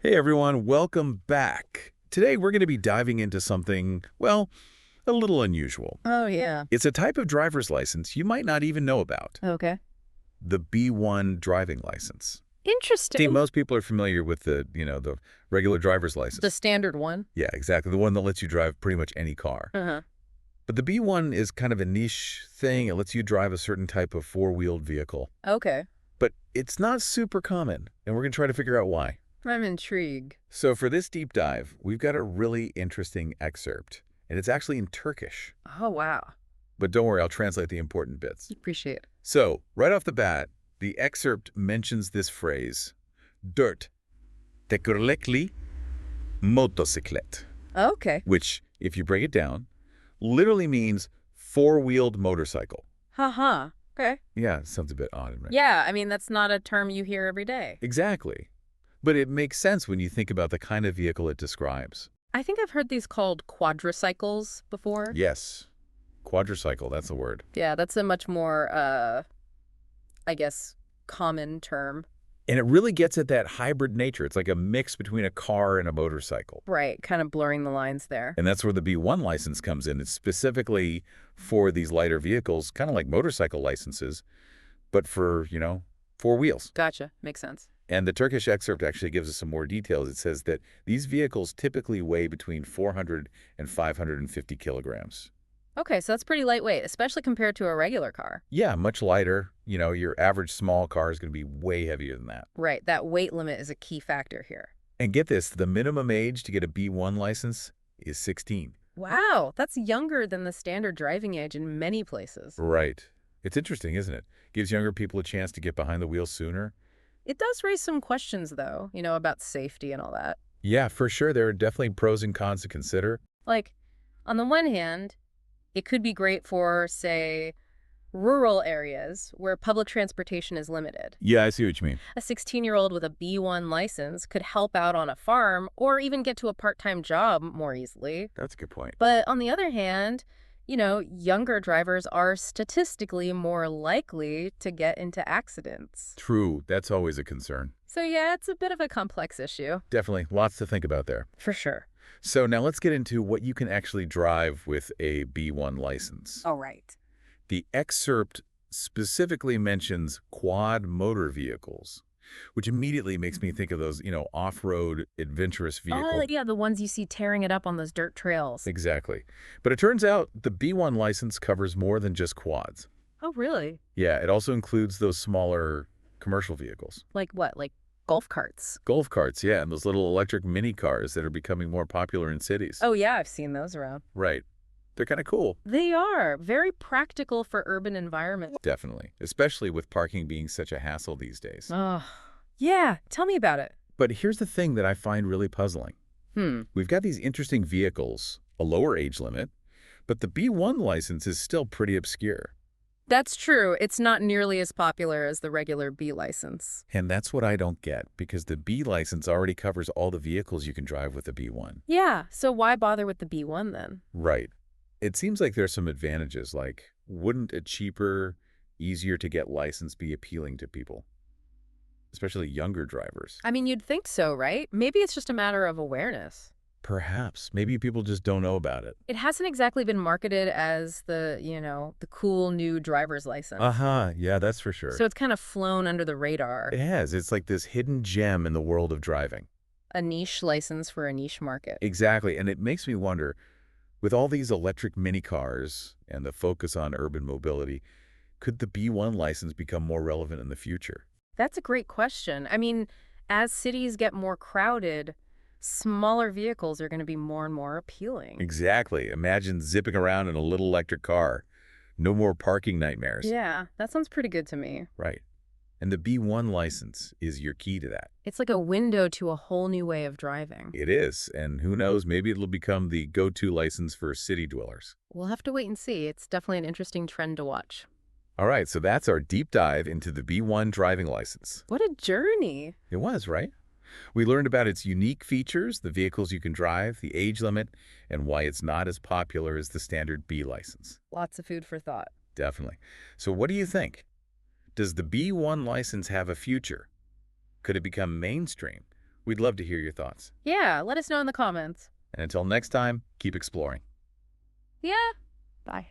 Hey everyone, welcome back. Today we're going to be diving into something, well, a little unusual. Oh, yeah. It's a type of driver's license you might not even know about, Okay. the B1 driving license. See, Interesting. most people are familiar with the regular driver's The license. standard one? Yeah, exactly, the one that lets you drive pretty much any car. Uh-huh. But the B1 is kind of a niche thing. It lets you drive a certain type of four-wheeled vehicle. Okay. But it's not super common, and we're going to try to figure out why. I'm intrigued. So for this deep dive, we've got a really interesting excerpt, and it's actually in Turkish. Oh, wow. But don't worry, I'll translate the important bits. Appreciate it. So, right off the bat, the excerpt mentions this phrase, dört tekerlekli motosiklet, Okay. which, if you break it down, literally means four-wheeled motorcycle. Haha. Okay. Yeah, sounds a bit odd, right? Yeah, I mean, that's not a term you hear every day. Exactly. But it makes sense when you think about the kind of vehicle it describes. I think I've heard these called quadricycles before. Yes, quadricycle, that's the word. Yeah, that's a much more, I guess, common term. And it really gets at that hybrid nature. It's like a mix between a car and a motorcycle. Right, kind of blurring the lines there. And that's where the B1 license comes in. It's specifically for these lighter vehicles, kind of like motorcycle licenses, but for, four wheels. Gotcha. Makes sense. And the Turkish excerpt actually gives us some more details. It says that these vehicles typically weigh between 400 and 550 kilograms. Okay, so that's pretty lightweight, especially compared to a regular car. Yeah, much lighter. Your average small car is going to be way heavier than that. Right, that weight limit is a key factor here. And get this, the minimum age to get a B1 license is 16. Wow, that's younger than the standard driving age in many places. Right. It's interesting, isn't it? Gives younger people a chance to get behind the wheel sooner. It does raise some questions, though, about safety and all that. Yeah, for sure. There are definitely pros and cons to consider. Like, on the one hand, it could be great for, say, rural areas where public transportation is limited. Yeah, I see what you mean. A 16-year-old with a B1 license could help out on a farm or even get to a part-time job more easily. That's a good point. But on the other hand, younger drivers are statistically more likely to get into accidents. True. That's always a concern. So yeah, it's a bit of a complex issue. Definitely. Lots to think about there. For sure. So now let's get into what you can actually drive with a B1 license. All right. The excerpt specifically mentions quad motor vehicles, which immediately makes me think of those, off-road adventurous vehicles. Oh, yeah, the ones you see tearing it up on those dirt trails. Exactly. But it turns out the B1 license covers more than just quads. Oh, really? Yeah, it also includes those smaller commercial vehicles. Like what? Like golf carts? Golf carts, yeah, and those little electric mini cars that are becoming more popular in cities. Oh, yeah, I've seen those around. Right. They're kind of cool. They are very practical for urban environments. Definitely. Especially with parking being such a hassle these days. Oh, yeah. Tell me about it. But here's the thing that I find really puzzling. We've got these interesting vehicles, a lower age limit, but the B1 license is still pretty obscure. That's true. It's not nearly as popular as the regular B license. And that's what I don't get, because the B license already covers all the vehicles you can drive with the B1. Yeah, so why bother with the B1 then? Right. It seems like there's some advantages, like wouldn't a cheaper, easier to get license be appealing to people, especially younger drivers? I mean, you'd think so, right? Maybe it's just a matter of awareness. Perhaps. Maybe people just don't know about it. It hasn't exactly been marketed as the cool new driver's license. Yeah, that's for sure. So it's kind of flown under the radar. It has. It's like this hidden gem in the world of driving. A niche license for a niche market. Exactly. And it makes me wonder, with all these electric mini cars and the focus on urban mobility, could the B1 license become more relevant in the future? That's a great question. I mean, as cities get more crowded, smaller vehicles are going to be more and more appealing. Exactly. Imagine zipping around in a little electric car. No more parking nightmares. Yeah, that sounds pretty good to me. Right. And the B1 license is your key to that. It's like a window to a whole new way of driving. It is. And who knows, maybe it'll become the go-to license for city dwellers. We'll have to wait and see. It's definitely an interesting trend to watch. All right, so that's our deep dive into the B1 driving license. What a journey. It was, right? We learned about its unique features, the vehicles you can drive, the age limit, and why it's not as popular as the standard B license. Lots of food for thought. Definitely. So what do you think? Does the B1 license have a future? Could it become mainstream? We'd love to hear your thoughts. Yeah, let us know in the comments. And until next time, keep exploring. Yeah, bye.